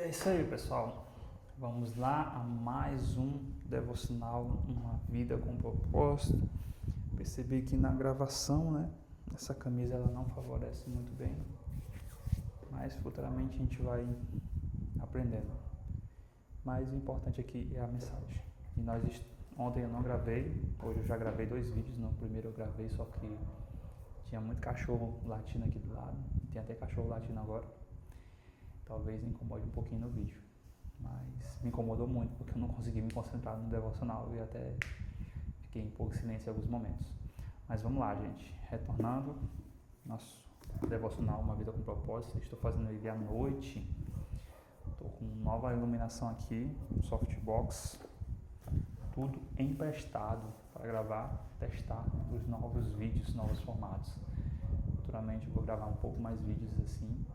É isso aí, pessoal. Vamos lá a mais um devocional, uma vida com propósito. Percebi que na gravação, né, essa camisa ela não favorece muito bem, mas futuramente a gente vai aprendendo. Mas o importante aqui é a mensagem. E ontem eu não gravei, hoje eu já gravei 2 vídeos. No primeiro eu gravei, só que tinha muito cachorro latindo aqui do lado. Tem até cachorro latindo agora. Talvez incomode um pouquinho no vídeo, mas me incomodou muito porque eu não consegui me concentrar no devocional e até fiquei em pouco silêncio em alguns momentos. Mas vamos lá, gente. Retornando, nosso devocional Uma Vida com Propósito. Estou fazendo ele à noite. Estou com nova iluminação aqui, um softbox, tudo emprestado para gravar, testar os novos vídeos, novos formatos. Futuramente eu vou gravar um pouco mais vídeos assim.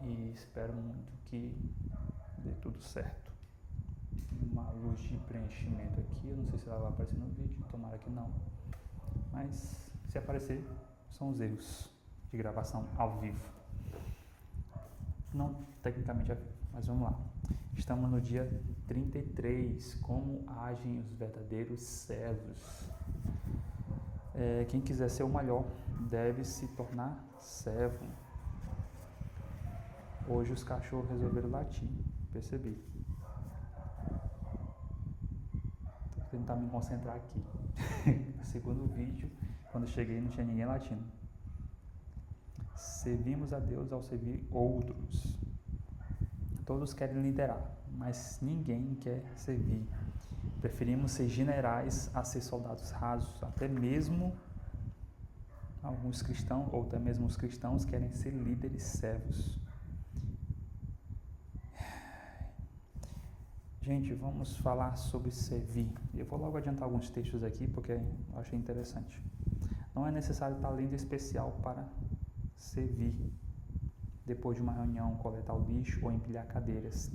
E espero muito que dê tudo certo. Uma luz de preenchimento aqui, eu não sei se ela vai aparecer no vídeo, tomara que não. Mas se aparecer, são os erros de gravação ao vivo. Não tecnicamente ao vivo, mas vamos lá. Estamos no dia 33, como agem os verdadeiros servos. Quem quiser ser o maior deve se tornar servo. Hoje os cachorros resolveram latir, percebi. Vou tentar me concentrar aqui. No segundo vídeo, quando eu cheguei, não tinha ninguém latindo. Servimos a Deus ao servir outros. Todos querem liderar, mas ninguém quer servir. Preferimos ser generais a ser soldados rasos. Até mesmo alguns cristãos, ou até mesmo os cristãos, querem ser líderes servos. Gente, vamos falar sobre servir. Eu vou logo adiantar alguns textos aqui porque eu achei interessante. Não é necessário talento especial para servir. Depois de uma reunião, coletar o lixo ou empilhar cadeiras.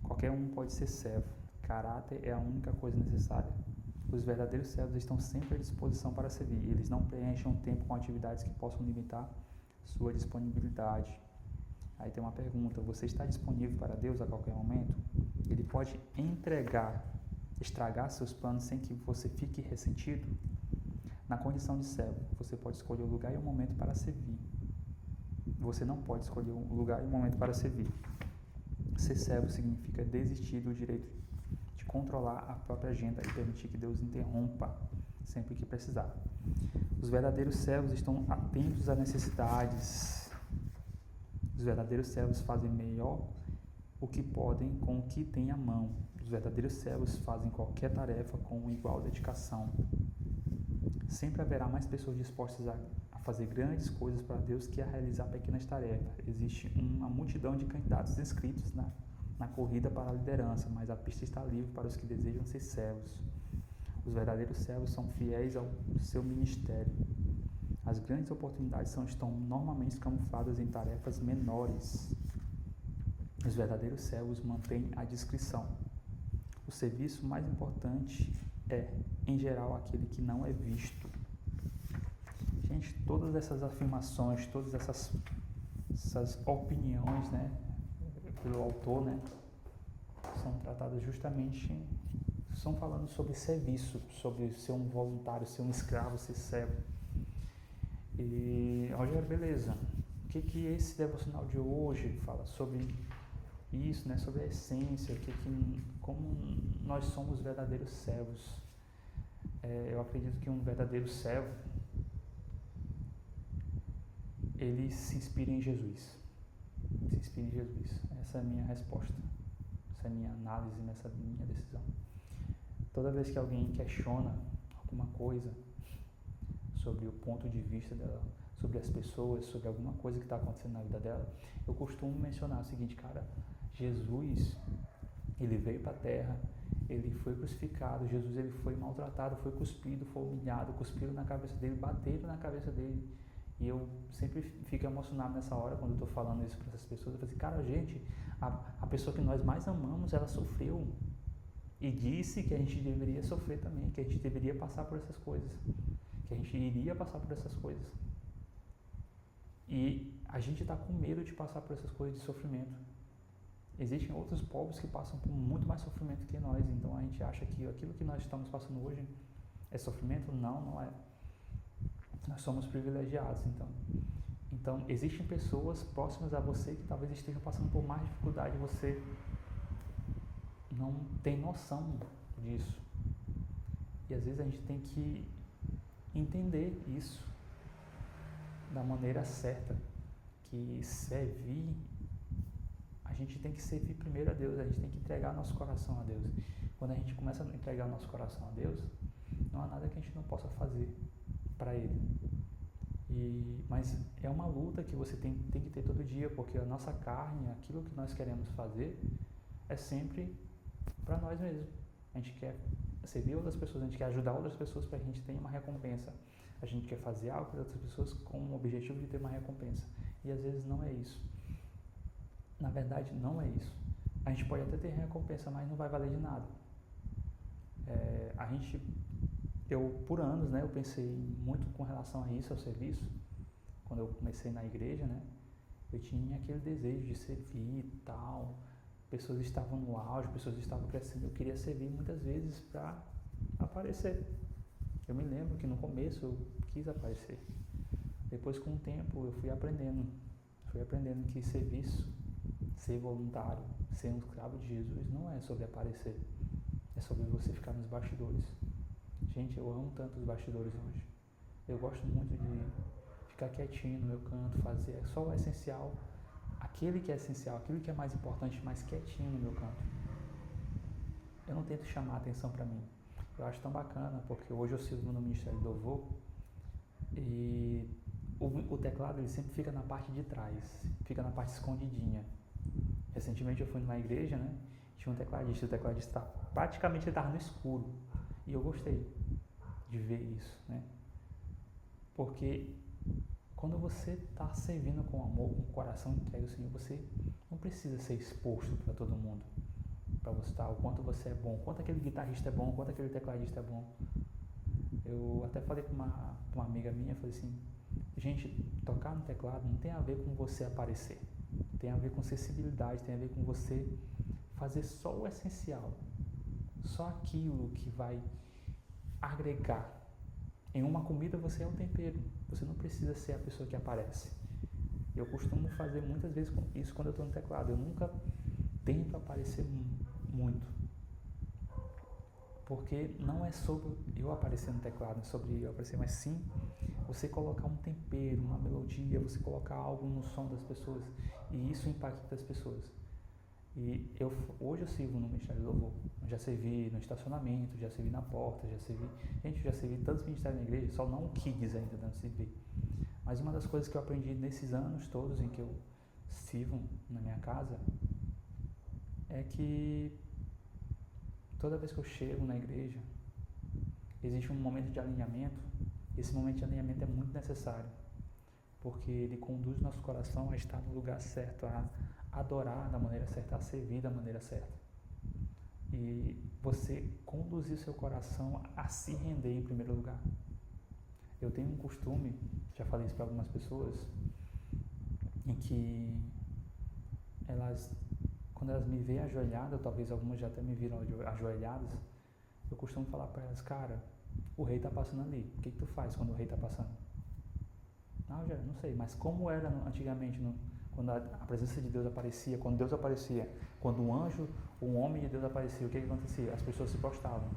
Qualquer um pode ser servo. Caráter é a única coisa necessária. Os verdadeiros servos estão sempre à disposição para servir. Eles não preenchem o tempo com atividades que possam limitar sua disponibilidade. Aí tem uma pergunta: você está disponível para Deus a qualquer momento? Ele pode estragar seus planos sem que você fique ressentido? Na condição de servo, você pode escolher o lugar e o momento para servir. Você não pode escolher o lugar e o momento para servir. Ser servo significa desistir do direito de controlar a própria agenda e permitir que Deus interrompa sempre que precisar. Os verdadeiros servos estão atentos às necessidades. Os verdadeiros servos fazem melhor o que podem com o que têm à mão. Os verdadeiros servos fazem qualquer tarefa com igual dedicação. Sempre haverá mais pessoas dispostas a fazer grandes coisas para Deus que a realizar pequenas tarefas. Existe uma multidão de candidatos inscritos na corrida para a liderança, mas a pista está livre para os que desejam ser servos. Os verdadeiros servos são fiéis ao seu ministério. As grandes oportunidades estão normalmente camufladas em tarefas menores. Os verdadeiros servos mantêm a discrição. O serviço mais importante é, em geral, aquele que não é visto. Gente, todas essas afirmações, todas essas opiniões, né, pelo autor, né, são tratadas justamente, estão falando sobre serviço, sobre ser um voluntário, ser um escravo, ser servo. E, Rogério, beleza, o que esse devocional de hoje fala sobre isso, né, sobre a essência, como nós somos verdadeiros servos? Eu acredito que um verdadeiro servo, ele se inspira em Jesus. Se inspira em Jesus. Essa é a minha resposta. Essa é a minha análise, essa é a minha decisão. Toda vez que alguém questiona alguma coisa sobre o ponto de vista dela, sobre as pessoas, sobre alguma coisa que está acontecendo na vida dela, eu costumo mencionar o seguinte: cara, Jesus, ele veio para a terra, ele foi crucificado, Jesus, ele foi maltratado, foi cuspido, foi humilhado, cuspiram na cabeça dele, bateram na cabeça dele. E eu sempre fico emocionado nessa hora quando eu estou falando isso para essas pessoas. Eu falo assim, cara, gente, a pessoa que nós mais amamos, ela sofreu e disse que a gente deveria sofrer também, que a gente deveria passar por essas coisas, que a gente iria passar por essas coisas. E a gente está com medo de passar por essas coisas de sofrimento. Existem outros povos que passam por muito mais sofrimento que nós, então a gente acha que aquilo que nós estamos passando hoje é sofrimento? Não, não é. Nós somos privilegiados, então existem pessoas próximas a você que talvez estejam passando por mais dificuldade e você não tem noção disso. E às vezes a gente tem que entender isso da maneira certa, que servir, a gente tem que servir primeiro a Deus, a gente tem que entregar nosso coração a Deus. Quando a gente começa a entregar nosso coração a Deus, não há nada que a gente não possa fazer para Ele. Mas é uma luta que você tem que ter todo dia, porque a nossa carne, aquilo que nós queremos fazer, é sempre para nós mesmos. A gente quer servir outras pessoas, a gente quer ajudar outras pessoas para que a gente tenha uma recompensa. A gente quer fazer algo para outras pessoas com o objetivo de ter uma recompensa. E às vezes não é isso. Na verdade, não é isso. A gente pode até ter recompensa, mas não vai valer de nada. Por anos, né, eu pensei muito com relação a isso, ao serviço. Quando eu comecei na igreja, né, eu tinha aquele desejo de servir e tal. Pessoas estavam no auge, pessoas estavam crescendo. Eu queria servir muitas vezes para aparecer. Eu me lembro que no começo eu quis aparecer. Depois, com o tempo, eu fui aprendendo que serviço, ser voluntário, ser um escravo de Jesus não é sobre aparecer, é sobre você ficar nos bastidores. Gente, eu amo tanto os bastidores hoje. Eu gosto muito de ficar quietinho no meu canto, fazer só o essencial, aquele que é essencial, aquilo que é mais importante, mais quietinho no meu canto. Eu não tento chamar a atenção para mim. Eu acho tão bacana, porque hoje eu sirvo no Ministério do Louvor e o teclado ele sempre fica na parte de trás, fica na parte escondidinha. Recentemente eu fui numa igreja, né? Tinha um tecladista, o tecladista praticamente estava no escuro. E eu gostei de ver isso, né? Porque quando você está servindo com amor, com o coração entregue ao Senhor, você não precisa ser exposto para todo mundo, para mostrar o quanto você é bom, o quanto aquele guitarrista é bom, o quanto aquele tecladista é bom. Eu até falei para uma amiga minha, falei assim, gente, tocar no teclado não tem a ver com você aparecer, tem a ver com sensibilidade, tem a ver com você fazer só o essencial, só aquilo que vai agregar. Em uma comida você é o tempero, você não precisa ser a pessoa que aparece. Eu costumo fazer muitas vezes isso quando eu estou no teclado, eu nunca tento aparecer muito, porque não é sobre eu aparecer no teclado, não é sobre eu aparecer, mas sim você colocar um tempero, uma melodia, você colocar algo no som das pessoas, e isso impacta as pessoas. E hoje eu sirvo no Ministério do Louvor. Eu já servi no estacionamento, já servi na porta, já servi tantos ministérios na igreja, só não o Kids ainda não servi. Mas uma das coisas que eu aprendi nesses anos todos em que eu sirvo na minha casa é que toda vez que eu chego na igreja, existe um momento de alinhamento. Esse momento de alinhamento é muito necessário, porque ele conduz nosso coração a estar no lugar certo, a adorar da maneira certa, a servir da maneira certa. E você conduzir seu coração a se render em primeiro lugar. Eu tenho um costume, já falei isso para algumas pessoas, em que quando elas me veem ajoelhada, talvez algumas já até me viram ajoelhadas, eu costumo falar para elas, cara, o rei está passando ali, o que tu faz quando o rei está passando? Não, já não sei, mas como era antigamente, quando a presença de Deus aparecia, quando Deus aparecia, quando um anjo, um homem de Deus aparecia, o que acontecia? As pessoas se prostravam.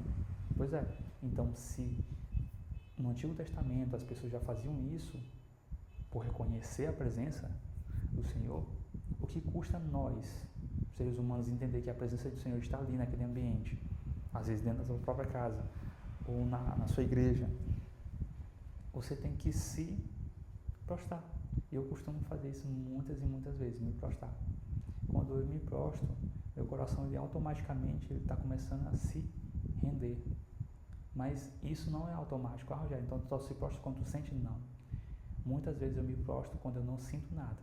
Pois é, então se no Antigo Testamento as pessoas já faziam isso por reconhecer a presença do Senhor, o que custa nós, seres humanos, entender que a presença do Senhor está ali naquele ambiente, às vezes dentro da sua própria casa, ou na sua igreja, você tem que se prostrar. E eu costumo fazer isso muitas e muitas vezes, me prostrar. Quando eu me prostro, meu coração ele automaticamente está começando a se render. Mas isso não é automático. Rogério, então tu só se prostra quando tu sente? Não. Muitas vezes eu me prostro quando eu não sinto nada.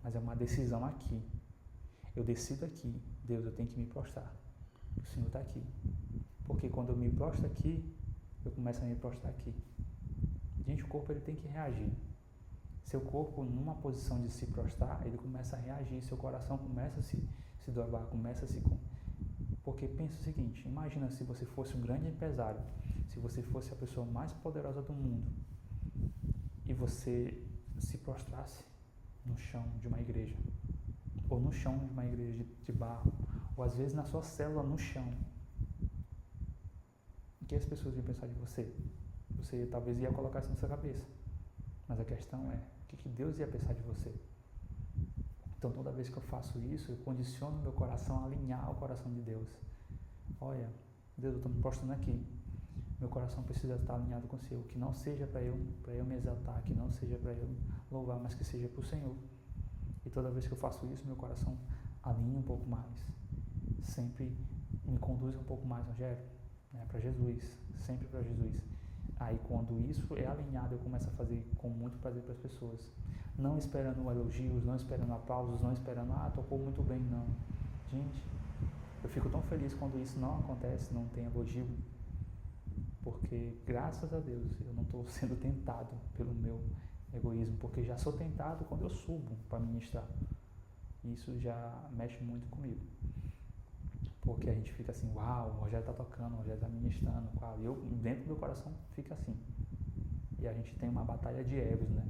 Mas é uma decisão aqui. Eu decido aqui, Deus, eu tenho que me prostrar. O Senhor está aqui. Porque quando eu me prostro aqui, eu começo a me prostrar aqui. Gente, o corpo ele tem que reagir. seu corpo, numa posição de se prostrar, ele começa a reagir, seu coração começa a se dobrar, começa a se... Porque pensa o seguinte, imagina se você fosse um grande empresário, se você fosse a pessoa mais poderosa do mundo e você se prostrasse no chão de uma igreja, ou no chão de uma igreja de barro, ou às vezes na sua célula no chão. O que as pessoas iam pensar de você? Você talvez ia colocar isso na sua cabeça. Mas a questão é, o que Deus ia pensar de você? Então toda vez que eu faço isso, eu condiciono meu coração a alinhar ao coração de Deus. Olha, Deus, eu estou me prostrando aqui. Meu coração precisa estar alinhado com o seu. Que não seja para eu me exaltar, que não seja para eu louvar, mas que seja para o Senhor. E toda vez que eu faço isso, meu coração alinha um pouco mais. Sempre me conduz um pouco mais, Rogério, né, para Jesus. Sempre para Jesus. Aí quando isso é alinhado, eu começo a fazer com muito prazer para as pessoas. Não esperando elogios, não esperando aplausos, não esperando, tocou muito bem, não. Gente, eu fico tão feliz quando isso não acontece, não tem elogio. Porque, graças a Deus, eu não estou sendo tentado pelo meu egoísmo, porque já sou tentado quando eu subo para ministrar. Isso já mexe muito comigo. Porque a gente fica assim, uau, o Rogério está tocando, o Rogério está ministrando, e eu, dentro do meu coração, fica assim. E a gente tem uma batalha de egos, né?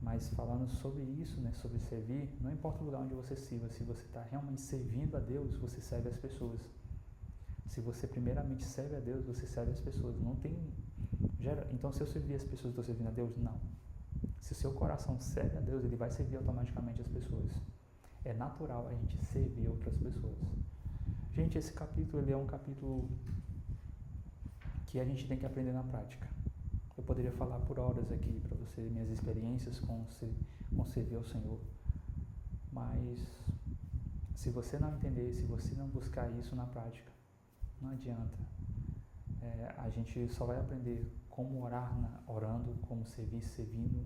Mas falando sobre isso, né, sobre servir, não importa o lugar onde você sirva, se você está realmente servindo a Deus, você serve as pessoas. Se você primeiramente serve a Deus, você serve as pessoas. Não tem... Então, se eu servir as pessoas, estou servindo a Deus? Não. Se o seu coração serve a Deus, ele vai servir automaticamente as pessoas. É natural a gente servir outras pessoas. Gente, esse capítulo ele é um capítulo que a gente tem que aprender na prática. Eu poderia falar por horas aqui para você, minhas experiências com servir ao Senhor. Mas, se você não entender, se você não buscar isso na prática, não adianta. A gente só vai aprender como orar orando, como servir servindo.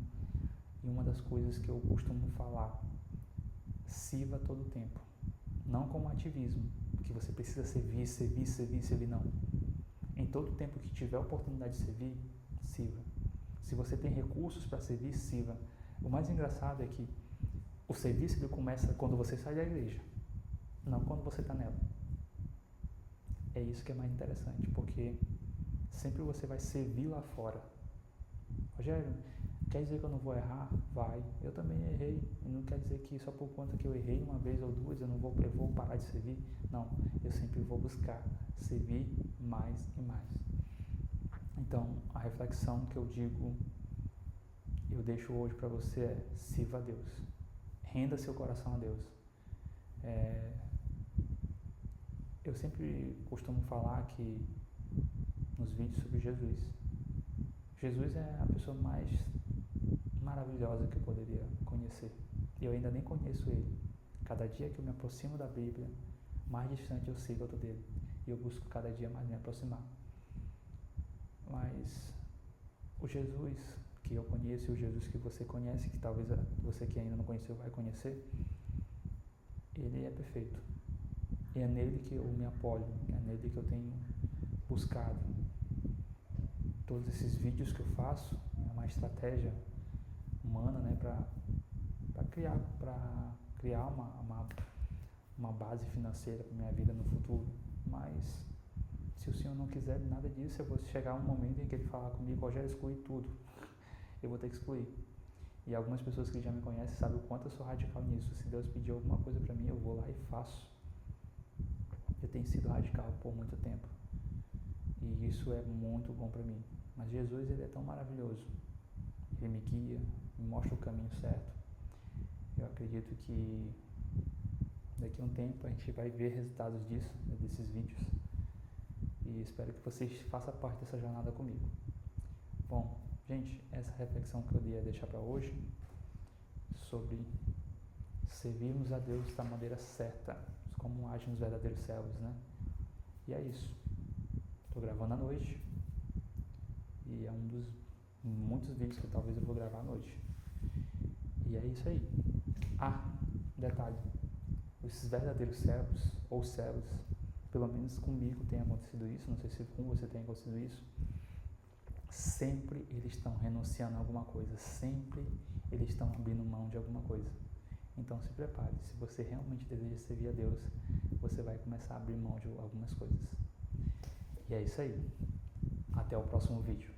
E uma das coisas que eu costumo falar, sirva todo o tempo. Não como ativismo, que você precisa servir, não. Em todo o tempo que tiver oportunidade de servir, sirva. Se você tem recursos para servir, sirva. O mais engraçado é que o serviço ele começa quando você sai da igreja, não quando você está nela. É isso que é mais interessante, porque sempre você vai servir lá fora. Rogério, quer dizer que eu não vou errar? Vai. Eu também errei. E não quer dizer que só por conta que eu errei uma vez ou duas eu vou parar de servir. Não, eu sempre vou buscar servir mais e mais. Então, a reflexão que eu deixo hoje para você é: sirva a Deus. Renda seu coração a Deus. Eu sempre costumo falar que nos vídeos sobre Jesus é a pessoa mais maravilhosa que eu poderia conhecer. E eu ainda nem conheço ele. Cada dia que eu me aproximo da Bíblia, mais distante eu sigo dele. E eu busco cada dia mais me aproximar. Mas o Jesus que eu conheço e o Jesus que você conhece, que talvez você que ainda não conheceu vai conhecer, ele é perfeito. E é nele que eu me apoio, é nele que eu tenho buscado. Todos esses vídeos que eu faço é uma estratégia humana, né, para criar uma base financeira para minha vida no futuro. Mas se o Senhor não quiser nada disso, eu vou chegar um momento em que Ele falar comigo: Rogério, exclui tudo. Eu vou ter que excluir. E algumas pessoas que já me conhecem sabem o quanto eu sou radical nisso. Se Deus pedir alguma coisa para mim, eu vou lá e faço. Eu tenho sido radical por muito tempo. E isso é muito bom para mim. Mas Jesus, ele é tão maravilhoso. Ele me guia, me mostra o caminho certo. Eu acredito que daqui a um tempo a gente vai ver resultados disso, desses vídeos. E espero que vocês façam parte dessa jornada comigo. Bom, gente, essa reflexão que eu ia deixar para hoje sobre servirmos a Deus da maneira certa, como agem os verdadeiros servos, né? E é isso. Estou gravando à noite e é um dos muitos vídeos que talvez eu vou gravar à noite. E é isso aí. Detalhe, esses verdadeiros servos ou servos, pelo menos comigo tem acontecido isso, não sei se com você tem acontecido isso, sempre eles estão renunciando a alguma coisa, sempre eles estão abrindo mão de alguma coisa. Então se prepare, se você realmente deseja servir a Deus, você vai começar a abrir mão de algumas coisas. E é isso aí. Até o próximo vídeo.